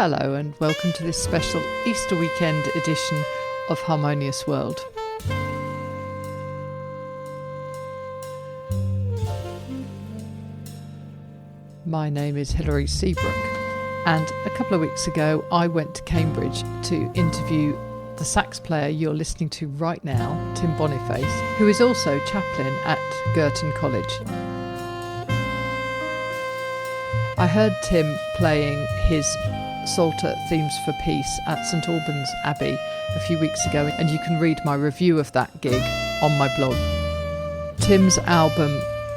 Hello and welcome to this special Easter weekend edition of Harmonious World. My name is Hilary Seabrook, and a couple of weeks ago I went to Cambridge to interview the sax player you're listening to right now, Tim Boniface, who is also chaplain at Girton College. I heard Tim playing his Psalter Themes for Peace at St Albans Abbey a few weeks ago, and you can read my review of that gig on my blog. Tim's album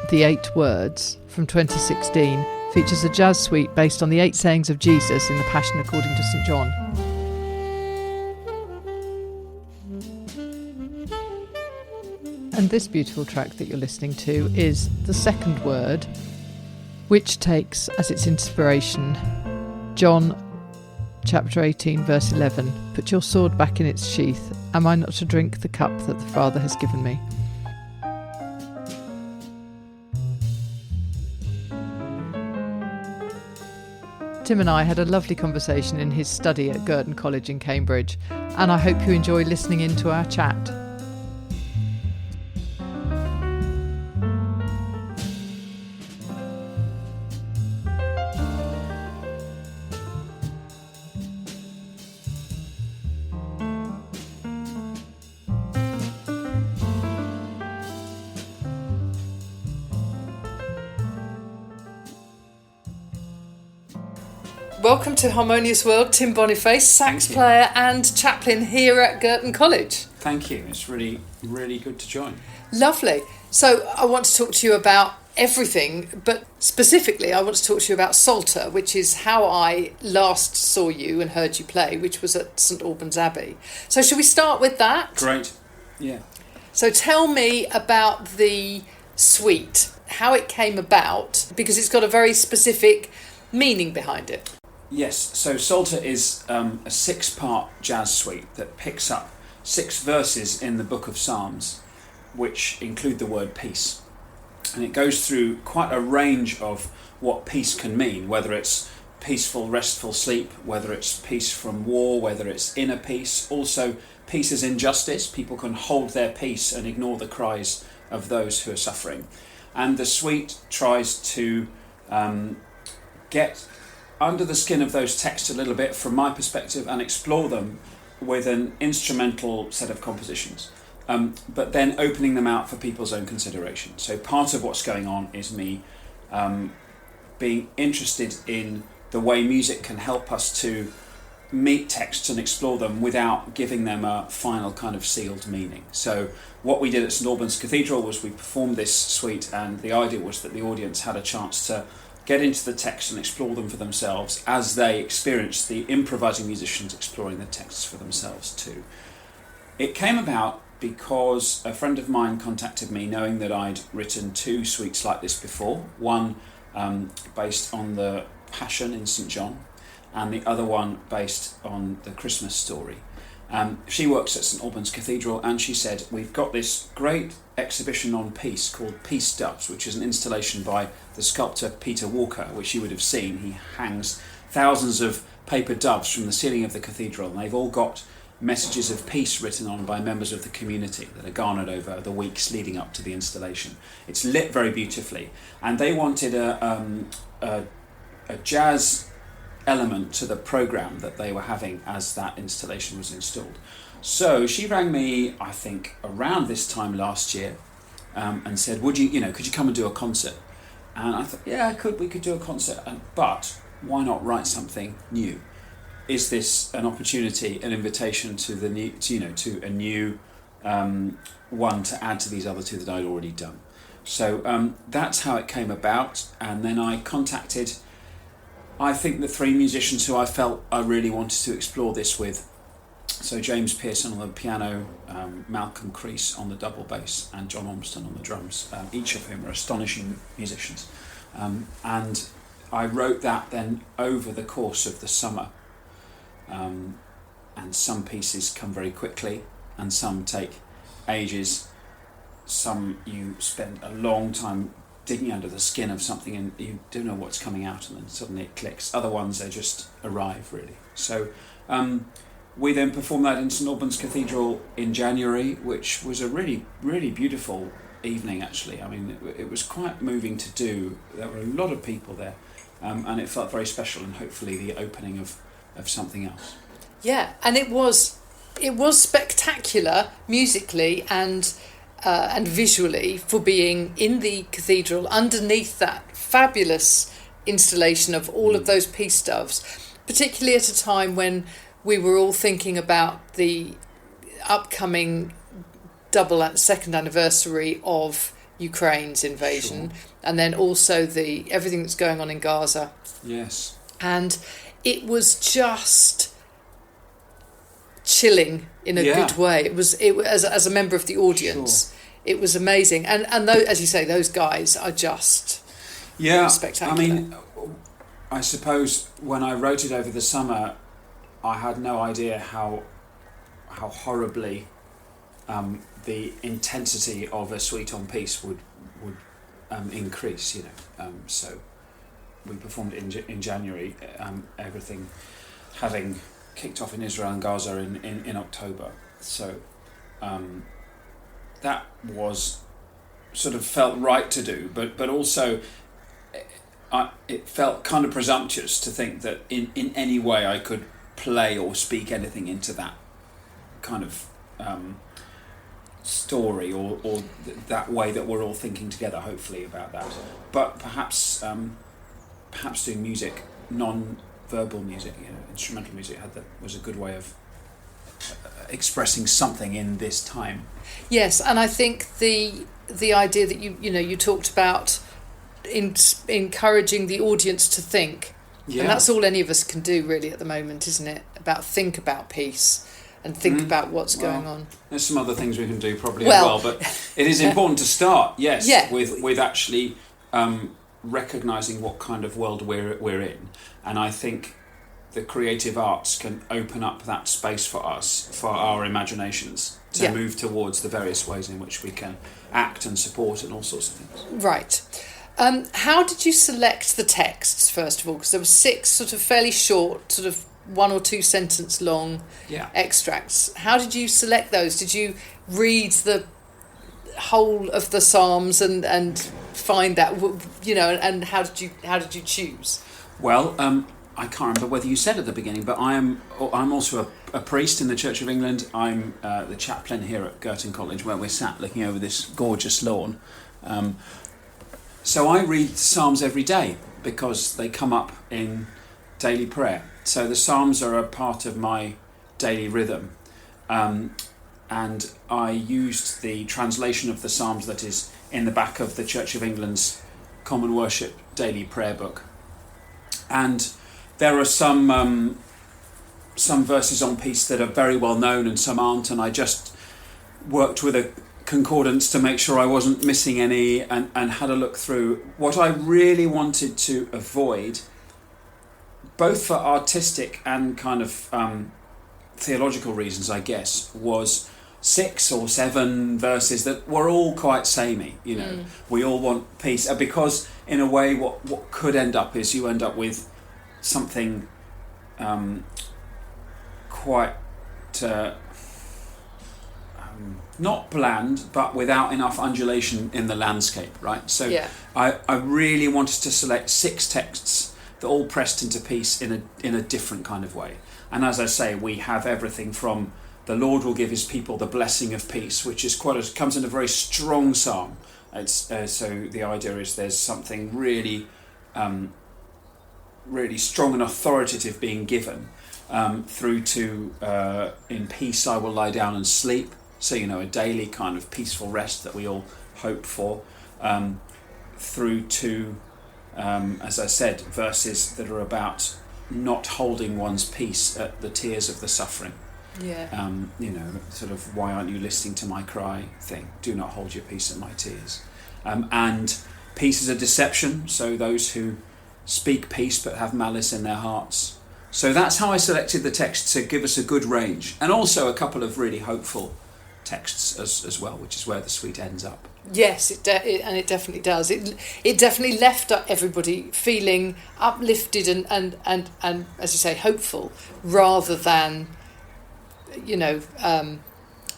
The 8 Words from 2016 features a jazz suite based on the 8 sayings of Jesus in the Passion according to St John. And this beautiful track that you're listening to is the second word, which takes as its inspiration John chapter 18 verse 11, "Put your sword back in its sheath. Am I not to drink the cup that the Father has given me?" Tim and I had a lovely conversation in his study at Girton College in Cambridge, and I hope you enjoy listening into our chat. Welcome to Harmonious World, Tim Boniface, sax player and chaplain here at Girton College. Thank you. It's really, really good to join. Lovely. So I want to talk to you about everything, but specifically I want to talk to you about Psalter, which is how I last saw you and heard you play, which was at St Albans Abbey. So should we start with that? Great. Yeah. So tell me about the suite, how it came about, because it's got a very specific meaning behind it. Yes, so Psalter is a 6-part jazz suite that picks up 6 verses in the book of Psalms, which include the word peace. And it goes through quite a range of what peace can mean, whether it's peaceful, restful sleep, whether it's peace from war, whether it's inner peace. Also, peace is injustice. People can hold their peace and ignore the cries of those who are suffering. And the suite tries to get under the skin of those texts a little bit from my perspective and explore them with an instrumental set of compositions, but then opening them out for people's own consideration. So part of what's going on is me being interested in the way music can help us to meet texts and explore them without giving them a final kind of sealed meaning. So what we did at St Albans Cathedral was we performed this suite, and the idea was that the audience had a chance to get into the text and explore them for themselves as they experienced the improvising musicians exploring the texts for themselves too. It came about because a friend of mine contacted me knowing that I'd written 2 suites like this before, one based on the Passion in St John and the other one based on the Christmas story. She works at St Albans Cathedral, and she said, "We've got this great exhibition on peace called Peace Doves, which is an installation by the sculptor Peter Walker, which you would have seen. He hangs thousands of paper doves from the ceiling of the cathedral, and they've all got messages of peace written on by members of the community that are garnered over the weeks leading up to the installation. It's lit very beautifully, and they wanted a jazz element to the programme that they were having as that installation was installed. So she rang me, I think, around this time last year, and said, could you come and do a concert?" And I thought, yeah, we could do a concert, but why not write something new? Is this an opportunity, an invitation to to a new one to add to these other 2 that I'd already done? So that's how it came about, and then I contacted, I think, the 3 musicians who I felt I really wanted to explore this with. So James Pearson on the piano, Malcolm Crease on the double bass, and John Ormston on the drums, each of whom are astonishing musicians. And I wrote that then over the course of the summer. And some pieces come very quickly, and some take ages. Some you spend a long time digging under the skin of something and you don't know what's coming out, and then suddenly it clicks. Other ones, they just arrive, really. So we then performed that in St Albans Cathedral in January, which was a really, really beautiful evening, actually. I mean, it was quite moving to do. There were a lot of people there, and it felt very special, and hopefully the opening of something else. Yeah, and it was spectacular musically and visually for being in the cathedral underneath that fabulous installation of all of those peace doves, particularly at a time when we were all thinking about the upcoming second anniversary of Ukraine's invasion, Sure. and then also everything that's going on in Gaza. Yes. And it was just chilling in a good way. It was as a member of the audience. Sure. It was amazing, and those, as you say, those guys are just spectacular. I mean, I suppose when I wrote it over the summer, I had no idea how horribly the intensity of A Suite on Peace would increase. So we performed in January. Everything having kicked off in Israel and Gaza in October. So that was sort of felt right to do, but also it felt kind of presumptuous to think that in any way I could play or speak anything into that kind of story or that way that we're all thinking together, hopefully, about that. But perhaps doing music, non-verbal music, instrumental music, was a good way of expressing something in this time. Yes, and I think the idea that you talked about encouraging the audience to think, and that's all any of us can do really at the moment, isn't it? Think about peace and think about what's going on. There's some other things we can do probably as well, but it is important to start, with actually recognising what kind of world we're in, and I think the creative arts can open up that space for us, for our imaginations, to move towards the various ways in which we can act and support and all sorts of things. Right. How did you select the texts, first of all? Because there were 6 sort of fairly short, sort of 1 or 2 sentence long extracts. How did you select those? Did you read the whole of the Psalms and find that, and how did you choose? Well, I can't remember whether you said at the beginning, but I'm also a priest in the Church of England. I'm the chaplain here at Girton College, where we're sat looking over this gorgeous lawn. So I read the Psalms every day because they come up in daily prayer. So the Psalms are a part of my daily rhythm. And I used the translation of the Psalms that is in the back of the Church of England's Common Worship daily prayer book. And there are some verses on peace that are very well known and some aren't, and I just worked with a concordance to make sure I wasn't missing any and had a look through. What I really wanted to avoid, both for artistic and kind of theological reasons, I guess, was 6 or 7 verses that were all quite samey. We all want peace, because in a way what could end up is you end up with something quite not bland, but without enough undulation in the landscape, right? So I really wanted to select 6 texts that all pressed into peace in a different kind of way. And as I say, we have everything from the Lord will give his people the blessing of peace, which is comes in a very strong psalm. It's so the idea is there's something really really strong and authoritative being given, through to in peace I will lie down and sleep. So, a daily kind of peaceful rest that we all hope for, through to, as I said, verses that are about not holding one's peace at the tears of the suffering. Sort of, why aren't you listening to my cry thing? Do not hold your peace at my tears. And peace is a deception, so those who speak peace but have malice in their hearts. So that's how I selected the text to give us a good range, and also a couple of really hopeful texts as well, which is where the suite ends up. Yes, it definitely does. It definitely left everybody feeling uplifted and as you say, hopeful, rather than,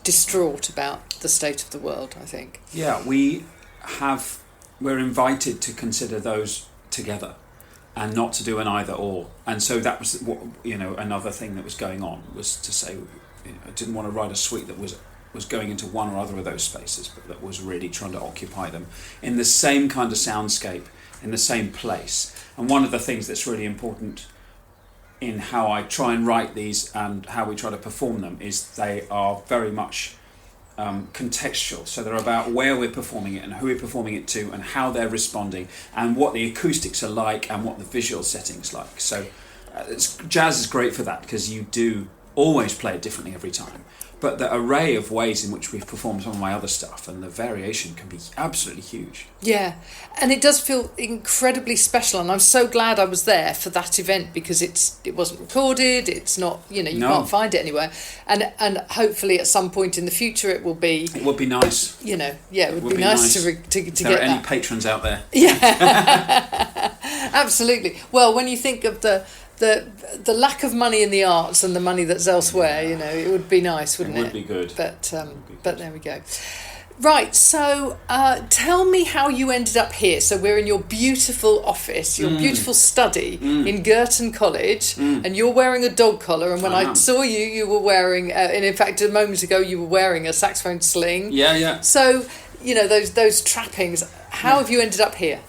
distraught about the state of the world, I think. Yeah, we're invited to consider those together and not to do an either or. And so that was what, another thing that was going on, was to say, I didn't want to write a suite that was going into one or other of those spaces, but that was really trying to occupy them in the same kind of soundscape, in the same place. And one of the things that's really important in how I try and write these and how we try to perform them is they are very much contextual. So they're about where we're performing it and who we're performing it to and how they're responding and what the acoustics are like and what the visual setting's like. So jazz is great for that, because you do always play it differently every time. But the array of ways in which we've performed some of my other stuff and the variation can be absolutely huge. Yeah, and it does feel incredibly special, and I'm so glad I was there for that event, because it wasn't recorded, it's not, can't find it anywhere, and hopefully at some point in the future it will be. It would be nice. It would be nice to get that. If there are any patrons out there. Yeah, absolutely. Well, when you think of the lack of money in the arts and the money that's elsewhere, it would be nice, wouldn't it? It would be good. But there we go. Right, so tell me how you ended up here. So we're in your beautiful office, your beautiful study in Girton College, and you're wearing a dog collar, and when I saw you, you were wearing, and in fact a moment ago you were wearing a saxophone sling. Yeah. So, those trappings, how have you ended up here?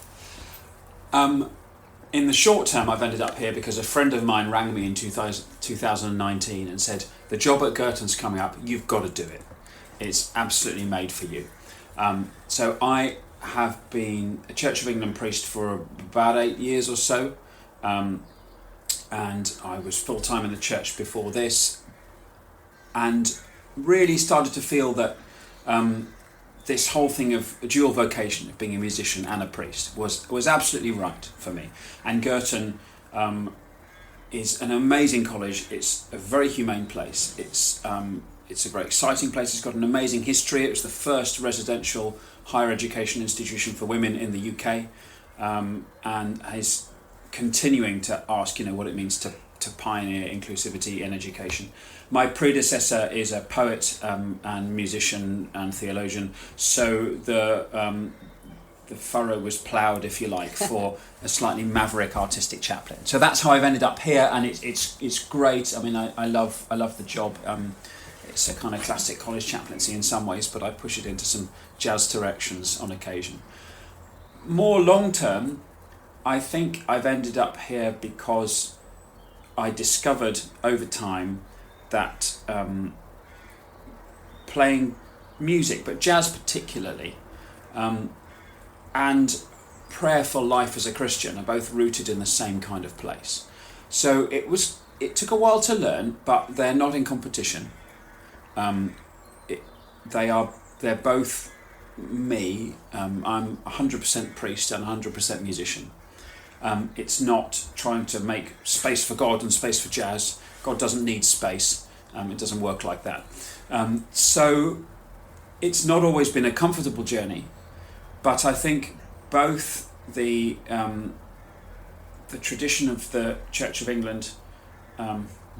In the short term, I've ended up here because a friend of mine rang me in 2019 and said, the job at Girton's coming up, you've got to do it. It's absolutely made for you. So I have been a Church of England priest for about 8 years or so, and I was full-time in the church before this, and really started to feel that this whole thing of a dual vocation of being a musician and a priest was absolutely right for me. And Girton is an amazing college. It's a very humane place. It's a very exciting place. It's got an amazing history. It was the first residential higher education institution for women in the UK, and is continuing to ask, what it means to pioneer inclusivity in education. My predecessor is a poet and musician and theologian, so the furrow was ploughed, if you like, for a slightly maverick artistic chaplain. So that's how I've ended up here, and it's great. I mean, I love the job. It's a kind of classic college chaplaincy in some ways, but I push it into some jazz directions on occasion. More long term, I think I've ended up here because I discovered over time that playing music, but jazz particularly, and prayerful life as a Christian are both rooted in the same kind of place. So it took a while to learn, but they're not in competition. They're both me. I'm 100% priest and 100% musician. It's not trying to make space for God and space for jazz. God doesn't need space. It doesn't work like that. So it's not always been a comfortable journey, but I think both the tradition of the Church of England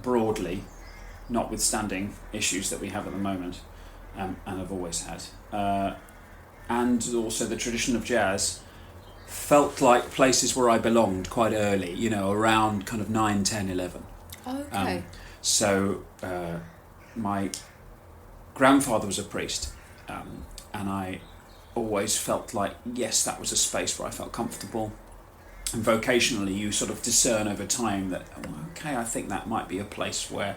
broadly, notwithstanding issues that we have at the moment and have always had, and also the tradition of jazz, felt like places where I belonged quite early, around kind of 9, 10, 11. Okay. So my grandfather was a priest, and I always felt like, yes, that was a space where I felt comfortable. And vocationally, you sort of discern over time that, okay, I think that might be a place where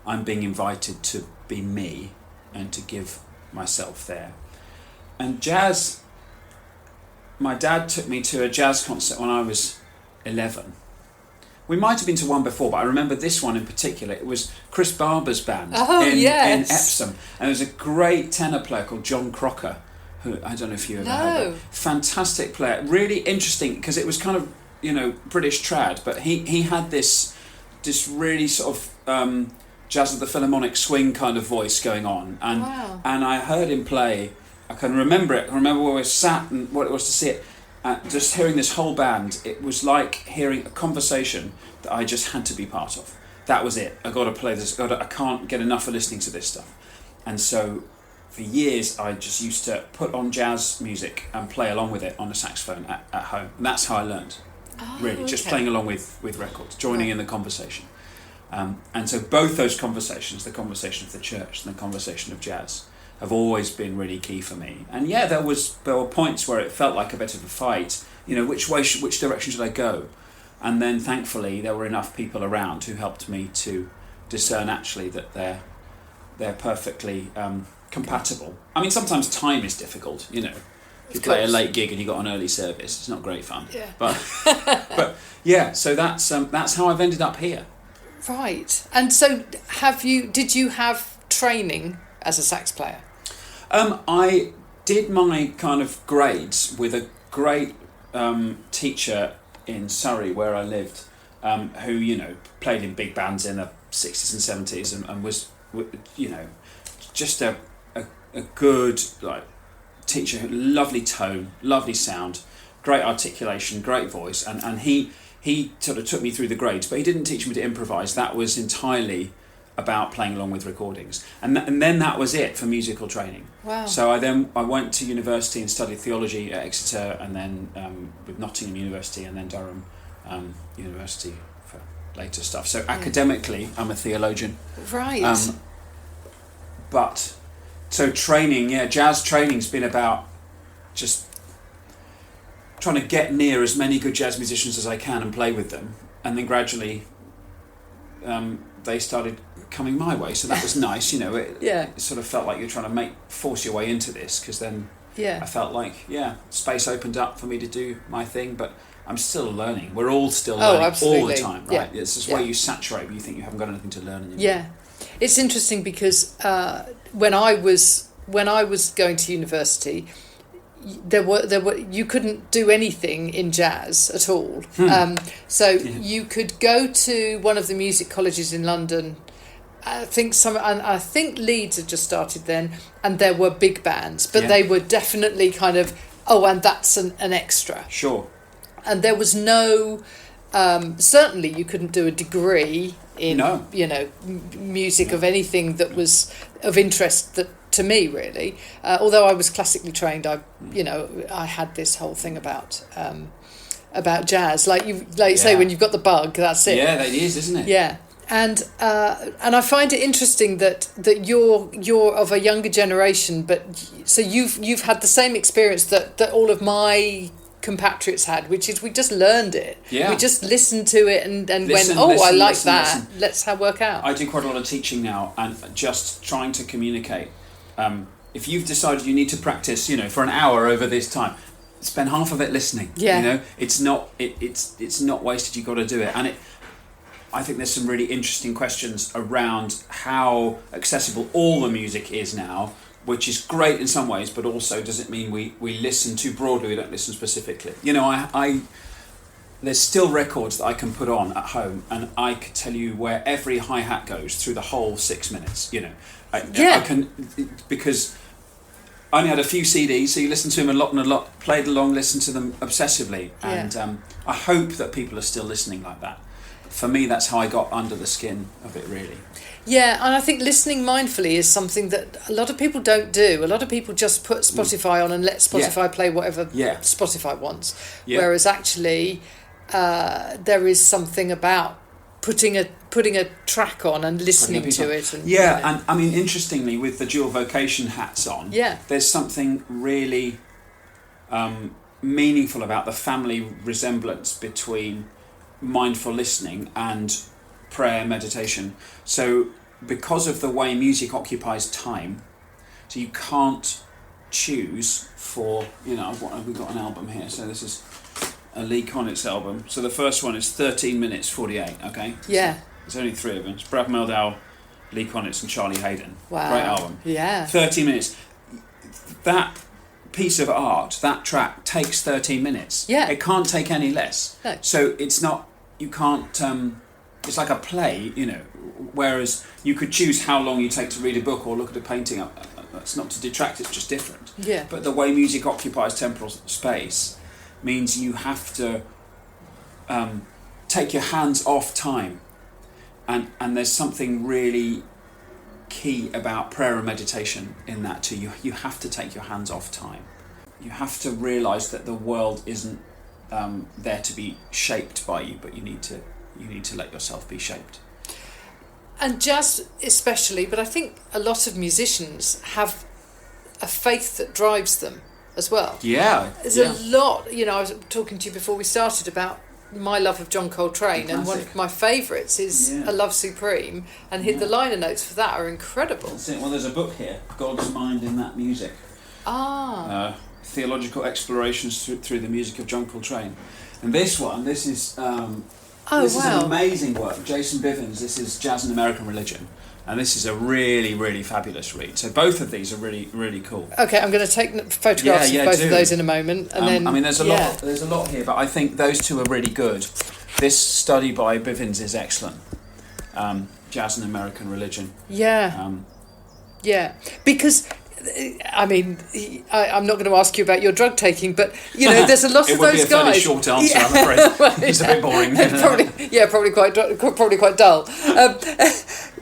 I'm being invited to be me and to give myself there. And jazz, my dad took me to a jazz concert when I was 11. We might have been to one before, but I remember this one in particular. It was Chris Barber's band in Epsom. And there was a great tenor player called John Crocker, who I don't know if you ever heard of. Fantastic player. Really interesting, because it was kind of, British trad, but he had this really sort of jazz with the Philharmonic swing kind of voice going on, and I heard him play. I can remember it. I remember where we sat and what it was to see it. Just hearing this whole band, it was like hearing a conversation that I just had to be part of. That was it. I got to play this. I can't get enough of listening to this stuff. And so, for years, I just used to put on jazz music and play along with it on the saxophone at home. And that's how I learned. Really, just playing along with records, joining in the conversation. And so both those conversations, the conversation of the church and the conversation of jazz, have always been really key for me. And yeah, there were points where it felt like a bit of a fight. Which direction should I go? And then thankfully there were enough people around who helped me to discern actually that they're perfectly compatible. I mean, sometimes time is difficult. If you play a late gig and you got an early service, it's not great fun. Yeah. But yeah, so that's how I've ended up here. Right. And so did you have training as a sax player? I did my kind of grades with a great teacher in Surrey where I lived, who played in big bands in the 60s and 70s and was just a good teacher, lovely tone, lovely sound, great articulation, great voice, and he sort of took me through the grades, but he didn't teach me to improvise. That was entirely about playing along with recordings, and then that was it for musical training. Wow. So I went to university and studied theology at Exeter, and then with Nottingham University, and then Durham University for later stuff. So academically, I'm a theologian. Right. But so training, jazz training's been about just trying to get near as many good jazz musicians as I can and play with them, and then gradually they started coming my way, so that was nice. It sort of felt like you're trying to force your way into this, because then I felt like space opened up for me to do my thing, but I'm still learning. We're all still learning all the time, right? It's just where you saturate when you think you haven't got anything to learn anymore. Yeah, it's interesting because when I was going to university, there were you couldn't do anything in jazz at all. You could go to one of the music colleges in London. I think Leeds had just started then, and there were big bands, but they were definitely kind of and that's an extra. Sure. And there was no certainly you couldn't do a degree in music of anything that was of interest to me, really. Although I was classically trained, I had this whole thing about jazz, like you say, when you've got the bug, that's it. Yeah, that is, isn't it? Yeah, and I find it interesting that you're of a younger generation, but so you've had the same experience that all of my compatriots had, which is we just learned it. Yeah. We just listened to it and I like that. Let's work out. I do quite a lot of teaching now, and just trying to communicate. If you've decided you need to practice, for an hour over this time, spend half of it listening. Yeah. It's not wasted. You've got to do it, and I think there's some really interesting questions around how accessible all the music is now, which is great in some ways, but also does it mean we listen too broadly, we don't listen specifically? There's still records that I can put on at home, and I could tell you where every hi-hat goes through the whole 6 minutes, I can, because I only had a few CDs, so you listen to them a lot, played along, listened to them obsessively, and I hope that people are still listening like that. For me, that's how I got under the skin of it, really. Yeah, and I think listening mindfully is something that a lot of people don't do. A lot of people just put Spotify on and let Spotify play whatever Spotify wants. Yeah. Whereas actually, there is something about putting a track on and listening to it. And, and I mean, interestingly, with the dual vocation hats on, there's something really meaningful about the family resemblance between mindful listening and prayer and meditation. So because of the way music occupies time, so you can't choose for, we've got an album here, so this is a Lee Konitz album. So the first one is 13 minutes 48, okay? Yeah. So there's only three of them. It's Brad Mehldau, Lee Konitz and Charlie Hayden. Wow. Great album. Yeah. 13 minutes. That piece of art, that track, takes 13 minutes. Yeah. It can't take any less. No. So it's not, you can't, it's like a play, whereas you could choose how long you take to read a book or look at a painting. That's not to detract, it's just different. Yeah. But the way music occupies temporal space means you have to take your hands off time. And there's something really key about prayer and meditation in that too. You have to take your hands off time. You have to realise that the world isn't there to be shaped by you, but you need to let yourself be shaped. And jazz especially, but I think a lot of musicians have a faith that drives them as well. Yeah. There's a lot, I was talking to you before we started about my love of John Coltrane, and one of my favourites is A Love Supreme, and the liner notes for that are incredible. That's it. Well, there's a book here, God's Mind in That Music. Theological explorations through the music of John Coltrane. And this is an amazing work. Jason Bivens, this is Jazz and American Religion. And this is a really, really fabulous read. So both of these are really, really cool. Okay, I'm going to take photographs of both of those in a moment. And then, I mean, there's a lot here, but I think those two are really good. This study by Bivens is excellent. Jazz and American Religion. Yeah. Because, I mean, I'm not going to ask you about your drug taking, but, there's a lot of those guys. It would be a fairly short answer, I'm afraid. Well, it's a bit boring. probably quite dull.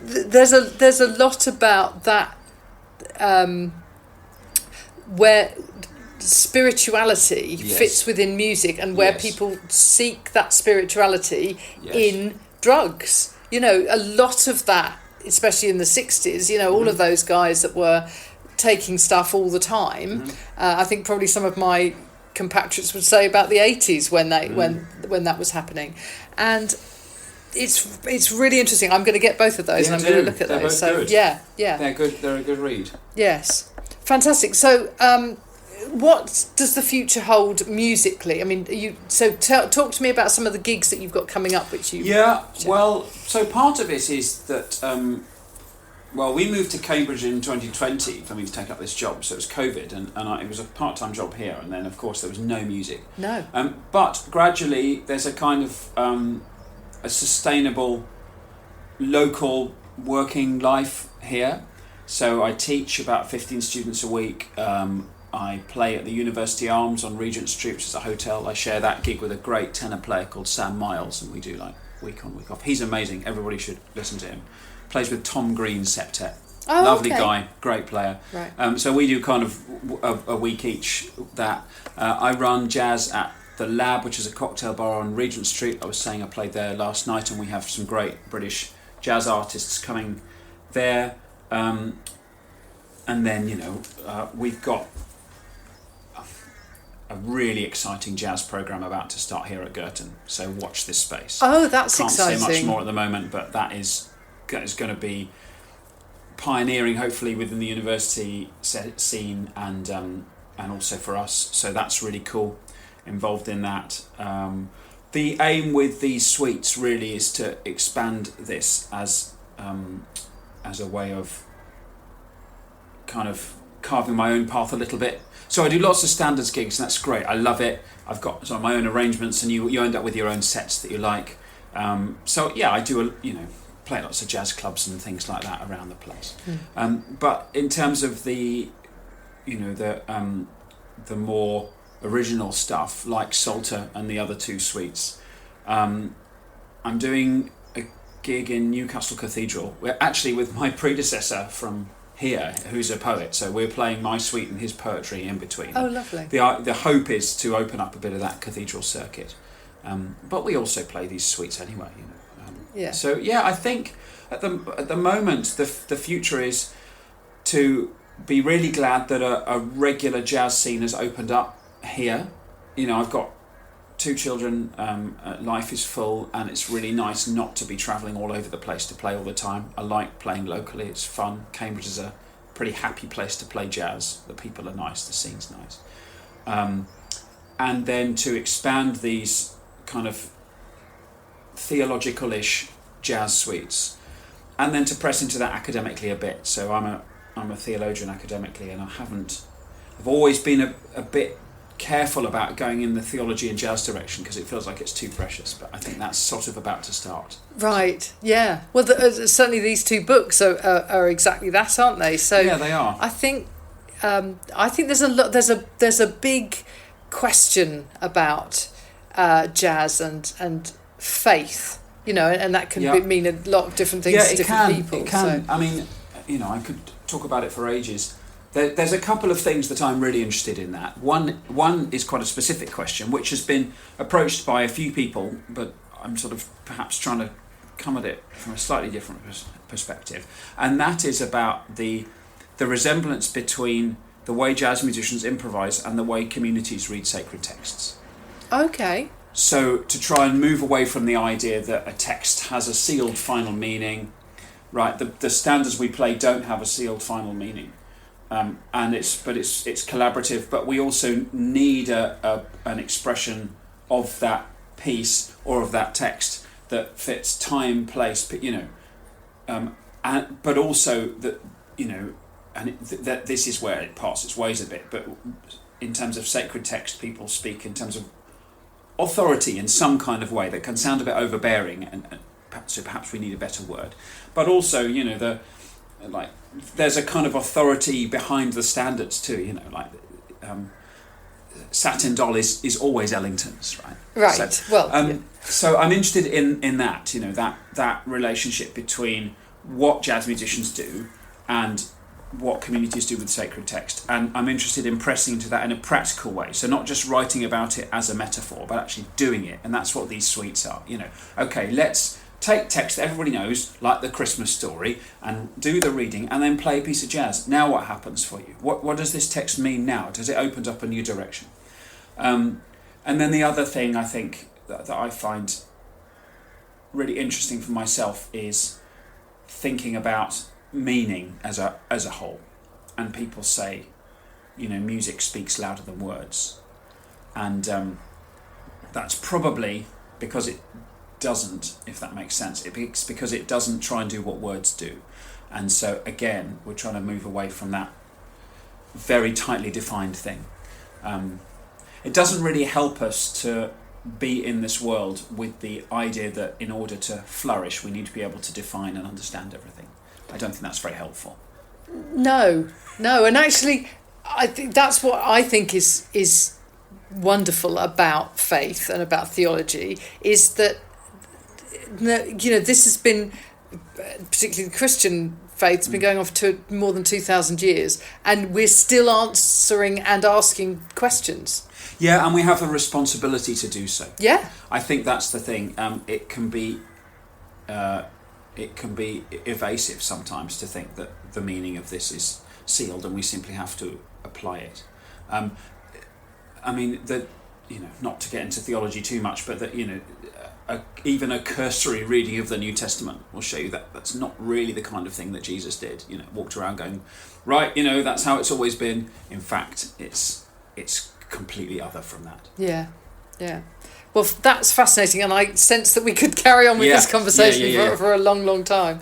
There's a lot about that where spirituality fits within music, and where people seek that spirituality in drugs. A lot of that, especially in the 60s, all of those guys that were taking stuff all the time. I think probably some of my compatriots would say about the 80s when that was happening. And it's really interesting. I'm going to get both of those, and I'm going to look at those. So good. Yeah. They're good. They're a good read. Yes, fantastic. So, what does the future hold musically? I mean, talk to me about some of the gigs that you've got coming up, which you. Yeah. Well, so part of it is that. We moved to Cambridge in 2020 for me to take up this job. So it was COVID, and it was a part-time job here, and then of course there was no music. No. But gradually there's a kind of a sustainable local working life here. So I teach about 15 students a week. I play at the University Arms on Regent Street, which is a hotel. I share that gig with a great tenor player called Sam Miles, and we do like week on, week off. He's amazing. Everybody should listen to him. Plays with Tom Green's septet. Lovely guy, great player. Right. So we do kind of a week each that. I run jazz at the Lab, which is a cocktail bar on Regent Street. I was saying I played there last night, and we have some great British jazz artists coming there. And then, we've got a really exciting jazz program about to start here at Girton. So watch this space. Oh, that's exciting. Can't say much more at the moment, but that is going to be pioneering, hopefully, within the university scene and also for us. So that's really cool. Involved in that. The aim with these suites really is to expand this as a way of kind of carving my own path a little bit. So I do lots of standards gigs, and that's great. I love it. I've got my own arrangements, and you end up with your own sets that you like. I do play lots of jazz clubs and things like that around the place. But in terms of the more original stuff like Psalter and the other two suites, I'm doing a gig in Newcastle Cathedral. We're actually with my predecessor from here, who's a poet, so we're playing my suite and his poetry in between. Oh, lovely. The hope is to open up a bit of that cathedral circuit, but we also play these suites anyway. So I think at the moment the future is to be really glad that a regular jazz scene has opened up here. I've got 2 children, life is full, and it's really nice not to be travelling all over the place to play all the time. I like playing locally, it's fun. Cambridge is a pretty happy place to play jazz. The people are nice, the scene's nice. And then to expand these kind of theological-ish jazz suites, and then to press into that academically a bit. So I'm a theologian academically, and I've always been a bit careful about going in the theology and jazz direction because it feels like it's too precious. But I think that's sort of about to start. Right. Yeah. Well, certainly these two books are exactly that, aren't they? So yeah, they are. I think there's a lot. There's a big question about jazz and faith. And that can mean a lot of different things to different people. It can. So. I mean, I could talk about it for ages. There's a couple of things that I'm really interested in that. One is quite a specific question, which has been approached by a few people, but I'm sort of perhaps trying to come at it from a slightly different perspective. And that is about the resemblance between the way jazz musicians improvise and the way communities read sacred texts. Okay. So to try and move away from the idea that a text has a sealed final meaning, right? The standards we play don't have a sealed final meaning. And it's collaborative, but we also need an expression of that piece or of that text that fits time, place, but also that that this is where it parts its ways a bit. But in terms of sacred text, people speak in terms of authority in some kind of way that can sound a bit overbearing, and so perhaps we need a better word. But also, there's a kind of authority behind the standards too. Satin Doll is always Ellington's, right? Right. So, so I'm interested in that. That relationship between what jazz musicians do and what communities do with sacred text, and I'm interested in pressing into that in a practical way. So not just writing about it as a metaphor, but actually doing it, and that's what these suites are. Okay, let's take text that everybody knows, like the Christmas story, and do the reading, and then play a piece of jazz. Now what happens for you? What does this text mean now? Does it open up a new direction? And then the other thing I think that I find really interesting for myself is thinking about meaning as a whole. And people say, music speaks louder than words, and that's probably because it doesn't, if that makes sense. It's because it doesn't try and do what words do, and so again we're trying to move away from that very tightly defined thing. It doesn't really help us to be in this world with the idea that in order to flourish we need to be able to define and understand everything. I don't think that's very helpful. No, and actually, I think that's what I think is wonderful about faith and about theology is that this has been, particularly the Christian faith, has been going on for more than 2,000 years, and we're still answering and asking questions. Yeah, and we have a responsibility to do so. Yeah, I think that's the thing. It can be evasive sometimes to think that the meaning of this is sealed and we simply have to apply it. Not to get into theology too much, but that even a cursory reading of the New Testament will show you that that's not really the kind of thing that Jesus did. Walked around going, right, that's how it's always been. In fact, it's completely other from that. Yeah. Well, that's fascinating, and I sense that we could carry on with this conversation for a long, long time.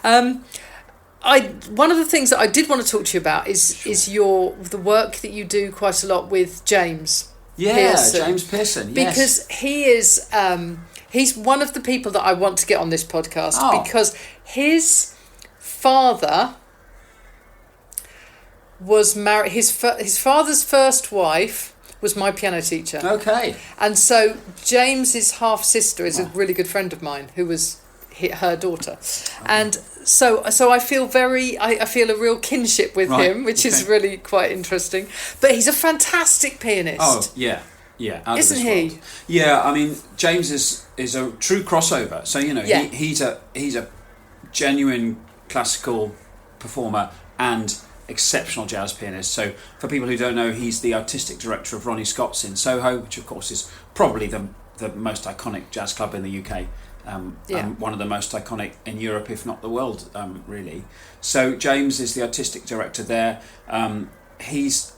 One of the things that I did want to talk to you about is the work that you do quite a lot with James. Pearson, James Pearson. Yes, because he is he's one of the people that I want to get on this podcast because his father was married. His father's first wife was my piano teacher. Okay. And so James's half sister is a really good friend of mine who was her daughter. Okay. And so I feel I feel a real kinship with him, which is really quite interesting. But he's a fantastic pianist. Oh, yeah. Isn't he? World. Yeah, I mean, James is a true crossover. So, he's a genuine classical performer and exceptional jazz pianist. So for people who don't know, he's the artistic director of Ronnie Scott's in Soho, which of course is probably the most iconic jazz club in the UK, one of the most iconic in Europe, if not the world, really. So James is the artistic director there. He's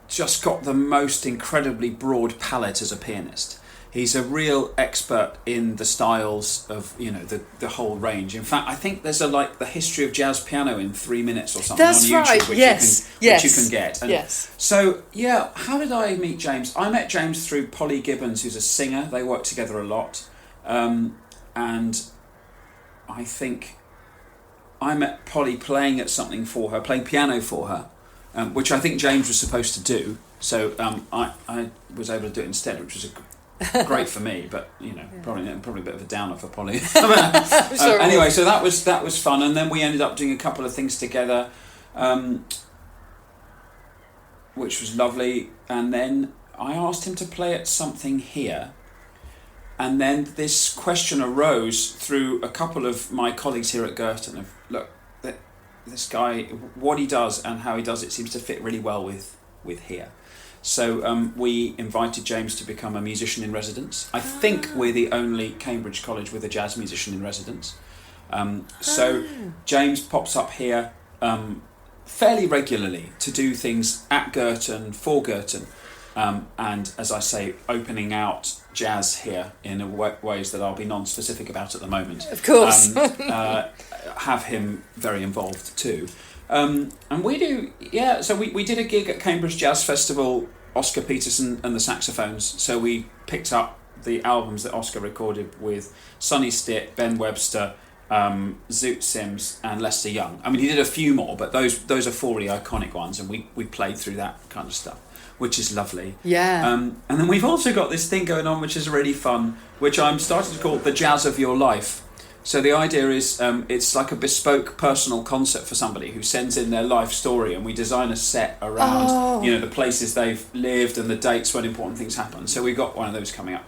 just got the most incredibly broad palette as a pianist. He's a real expert in the styles of, the whole range. In fact, I think there's the history of jazz piano in 3 minutes or something on YouTube, right. which you can get. And yes. So, how did I meet James? I met James through Polly Gibbons, who's a singer. They work together a lot. And I think I met Polly playing at something for her, playing piano for her, which I think James was supposed to do. So I was able to do it instead, which was great for me, but probably a bit of a downer for Polly. Anyway, so that was fun, and then we ended up doing a couple of things together, which was lovely. And then I asked him to play at something here, and then this question arose through a couple of my colleagues here at Girton of, look, this guy, what he does and how he does it seems to fit really well with here. So we invited James to become a musician in residence. I think we're the only Cambridge college with a jazz musician in residence. So James pops up here fairly regularly to do things at Girton, for Girton, and as I say, opening out jazz here in ways that I'll be non-specific about at the moment. Of course. Have him very involved too. And we do, so we did a gig at Cambridge Jazz Festival, Oscar Peterson and the saxophones. So we picked up the albums that Oscar recorded with Sonny Stitt, Ben Webster, Zoot Sims and Lester Young. I mean, he did a few more, but those are 4 really iconic ones, and we played through that kind of stuff, which is lovely. Yeah. And then we've also got this thing going on, which is really fun, which I'm starting to call the jazz of your life. So the idea is it's like a bespoke personal concert for somebody who sends in their life story, and we design a set around the places they've lived and the dates when important things happen. So we've got one of those coming up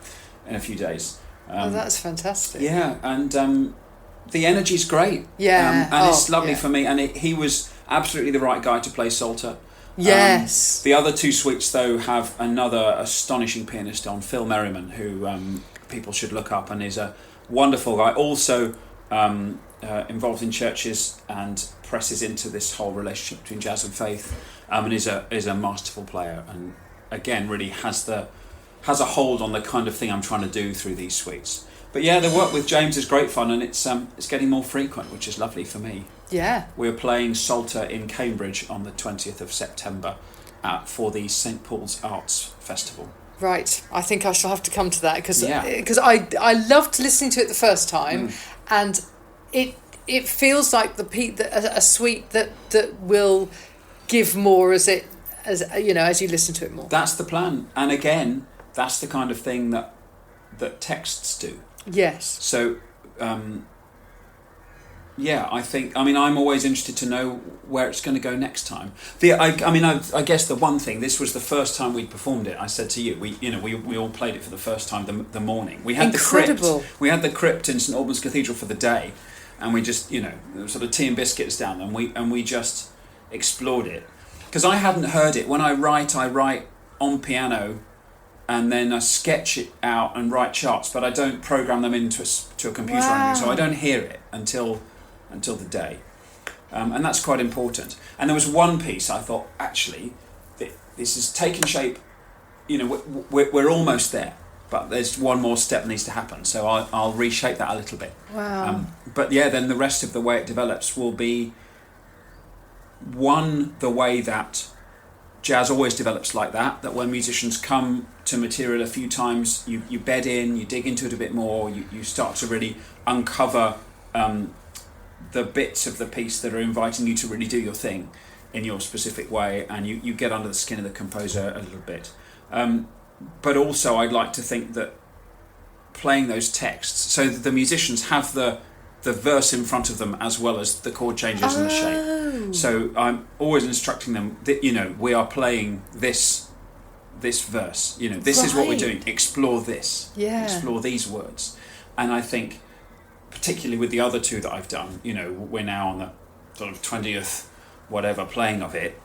in a few days. That's fantastic. Yeah, and the energy's great. Yeah. And it's lovely for me. And he was absolutely the right guy to play Psalter. Yes. The other 2 suites, though, have another astonishing pianist on, Phil Merriman, who people should look up, and is a wonderful guy, also involved in churches and presses into this whole relationship between jazz and faith, and is a masterful player, and again really has a hold on the kind of thing I'm trying to do through these suites. But the work with James is great fun, and it's getting more frequent, which is lovely for me. Yeah. We're playing Psalter in Cambridge on the 20th of September for the St Paul's Arts Festival. Right, I think I shall have to come to that because I loved listening to it the first time, and it feels like a suite that will give more as you listen to it more. That's the plan, and again, that's the kind of thing that texts do. Yes. So, I'm always interested to know where it's going to go next time. I guess the one thing, this was the first time we'd performed it. I said to you, we all played it for the first time the morning. We had Incredible. the crypt in St Albans Cathedral for the day, and we just sort of tea and biscuits down, and we just explored it, because I hadn't heard it. When I write on piano, and then I sketch it out and write charts, but I don't program them into a computer or anything, so I don't hear it until the day. And that's quite important. And there was one piece I thought, actually, this has taken shape, we're almost there, but there's one more step that needs to happen, so I'll reshape that a little bit. Wow. But then the rest of the way it develops will be, the way that jazz always develops like that when musicians come to material a few times, you bed in, you dig into it a bit more, you start to really uncover the bits of the piece that are inviting you to really do your thing in your specific way, and you get under the skin of the composer a little bit. But also I'd like to think that playing those texts, so that the musicians have the verse in front of them as well as the chord changes and the shape. So I'm always instructing them that we are playing this verse. This is what we're doing. Explore this. Yeah. Explore these words. And I think, particularly with the other 2 that I've done, we're now on the sort of 20th whatever playing of it.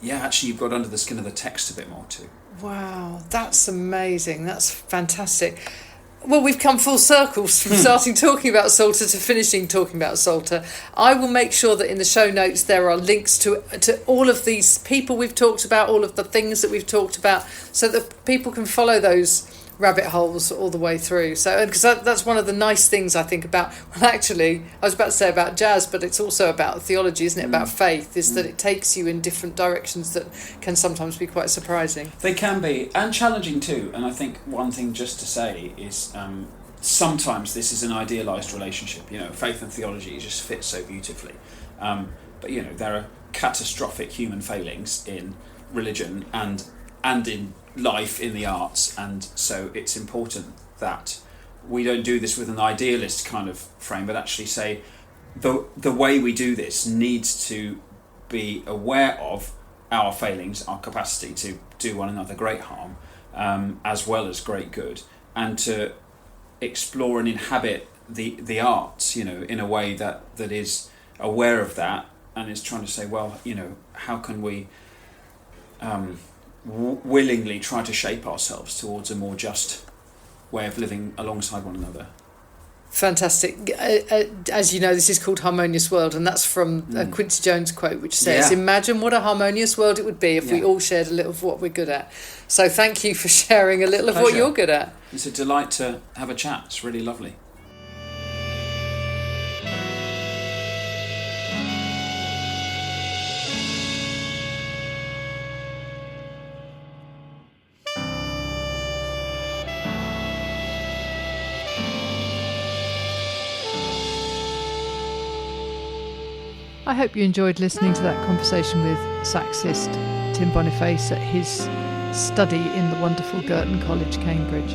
Yeah, actually, you've got under the skin of the text a bit more too. Wow, that's amazing. That's fantastic. Well, we've come full circle from starting talking about Psalter to finishing talking about Psalter. I will make sure that in the show notes there are links to all of these people we've talked about, all of the things that we've talked about, so that people can follow those rabbit holes all the way through. So, because that's one of the nice things I think about, well, actually, I was about to say about jazz, but it's also about theology, isn't it? About faith, is that it takes you in different directions that can sometimes be quite surprising. They can be, and challenging too. And I think one thing just to say is sometimes this is an idealised relationship. Faith and theology just fit so beautifully. But there are catastrophic human failings in religion and in life, in the arts, and so it's important that we don't do this with an idealist kind of frame, but actually say the way we do this needs to be aware of our failings, our capacity to do one another great harm, as well as great good, and to explore and inhabit the arts, in a way that is aware of that, and is trying to say, well, how can we willingly try to shape ourselves towards a more just way of living alongside one another. Fantastic. As you know, this is called Harmonious World, and that's from a Quincy Jones quote, which says, imagine what a harmonious world it would be if we all shared a little of what we're good at. So thank you for sharing a little of what you're good at. It's a delight to have a chat. It's really lovely. I hope you enjoyed listening to that conversation with saxist Tim Boniface at his study in the wonderful Girton College, Cambridge.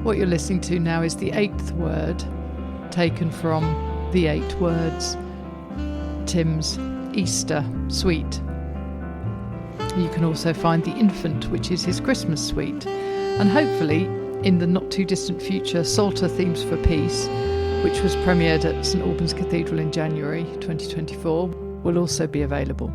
What you're listening to now is the 8th word, taken from the 8 words, Tim's Easter suite. You can also find the infant, which is his Christmas suite, and hopefully, in the not too distant future, Psalter Themes for Peace, which was premiered at St Albans Cathedral in January 2024, will also be available.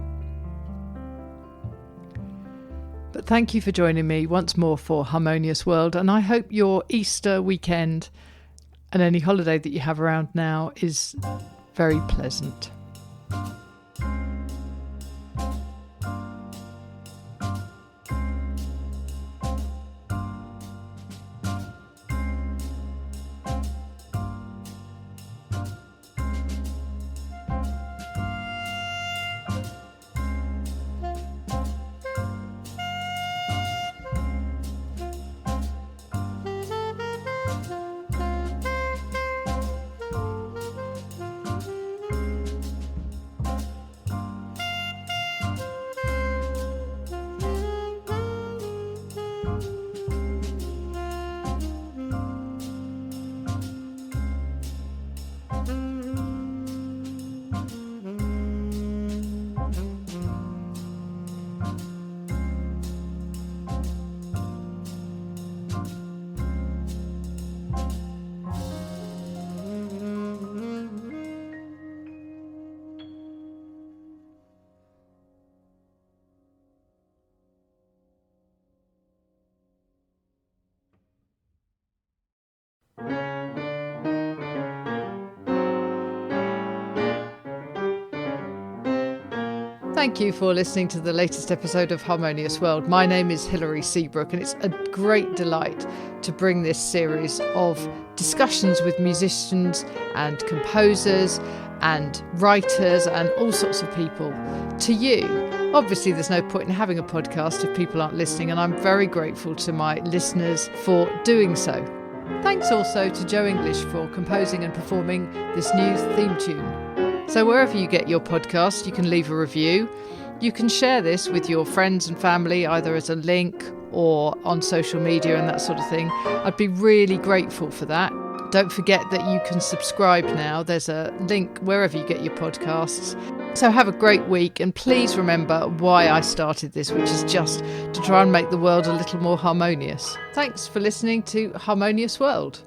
But thank you for joining me once more for Harmonious World, and I hope your Easter weekend and any holiday that you have around now is very pleasant. Thank you for listening to the latest episode of Harmonious World. My name is Hilary Seabrook, and it's a great delight to bring this series of discussions with musicians and composers and writers and all sorts of people to you. Obviously, there's no point in having a podcast if people aren't listening, and I'm very grateful to my listeners for doing so. Thanks also to Joe English for composing and performing this new theme tune. So wherever you get your podcast, you can leave a review. You can share this with your friends and family, either as a link or on social media and that sort of thing. I'd be really grateful for that. Don't forget that you can subscribe now. There's a link wherever you get your podcasts. So have a great week, and please remember why I started this, which is just to try and make the world a little more harmonious. Thanks for listening to Harmonious World.